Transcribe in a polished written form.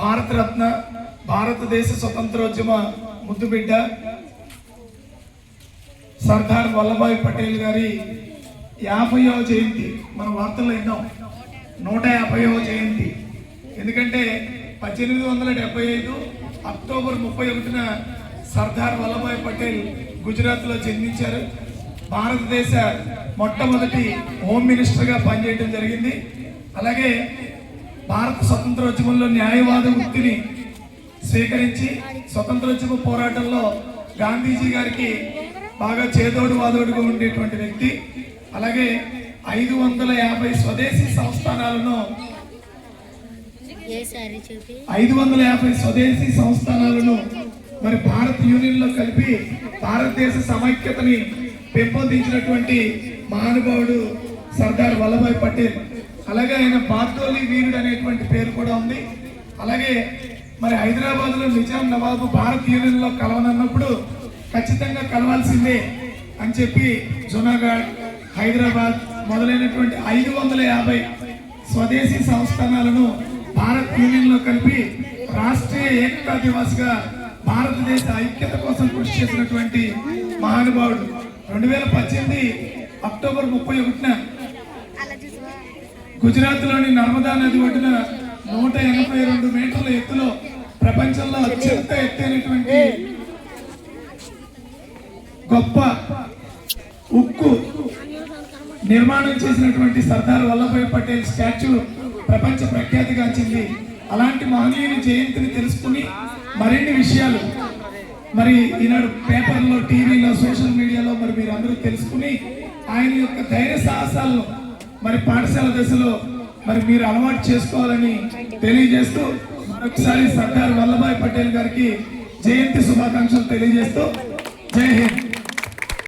భారతరత్న భారతదేశ స్వతంత్రోద్యమ ముద్దుబిడ్డ సర్దార్ వల్లభాయ్ పటేల్ గారి 50వ జయంతి మన వార్తల్లో విన్నాం. 150వ జయంతి. ఎందుకంటే 1875 అక్టోబర్ 31న సర్దార్ వల్లభాయ్ పటేల్ గుజరాత్లో జన్మించారు. భారతదేశ మొట్టమొదటి హోమ్ మినిస్టర్గా పనిచేయడం జరిగింది. అలాగే భారత స్వతంత్రోద్యమంలో న్యాయవాద వృత్తిని స్వీకరించి స్వతంత్రోద్యమ పోరాటంలో గాంధీజీ గారికి బాగా చేదోడు వాదోడుగా ఉండేటువంటి వ్యక్తి. అలాగే 550 స్వదేశీ సంస్థానాలను 550 స్వదేశీ సంస్థానాలను మరి భారత్ యూనియన్ లో కలిపి భారతదేశ సమైక్యతని పెంపొందించినటువంటి మహానుభావుడు సర్దార్ వల్లభాయ్ పటేల్. అలాగే ఆయన బార్దోలి వీరుడు అనేటువంటి పేరు కూడా ఉంది. అలాగే మరి హైదరాబాద్ లో నిజాం నవాబు భారత్ యూనియన్ లో కలవనన్నప్పుడు ఖచ్చితంగా కలవాల్సిందే అని చెప్పి జునాగఢ్, హైదరాబాద్ మొదలైనటువంటి 550 స్వదేశీ సంస్థానాలను భారత్ యూనియన్ లో కలిపి రాష్ట్రీయ ఏకతా దివస్ గా భారతదేశ ఐక్యత కోసం కృషి చేసినటువంటి మహానుభావుడు. 2018 అక్టోబర్ 31న గుజరాత్ లోని నర్మదా నది ఒడ్డున 182 మీటర్ల ఎత్తులో ప్రపంచంలో అత్యంత ఎత్తైనటువంటి గొప్ప ఉక్కు నిర్మాణం చేసినటువంటి సర్దార్ వల్లభాయ్ పటేల్ స్టాచ్యూ ప్రపంచ ప్రఖ్యాతిగాంచింది. అలాంటి మహనీయుని జయంతిని తెలుసుకుని మరిన్ని విషయాలు మరి ఈనాడు పేపర్లో, టీవీలో, సోషల్ మీడియాలో మరి మీరు అందరూ తెలుసుకుని ఆయన యొక్క ధైర్య సాహసాలను మరి పాఠశాల దశలో మరి మీరు అలవాటు చేసుకోవాలని తెలియజేస్తూ మరొకసారి సర్దార్ వల్లభాయ్ పటేల్ గారికి జయంతి శుభాకాంక్షలు తెలియజేస్తూ జై హింద్.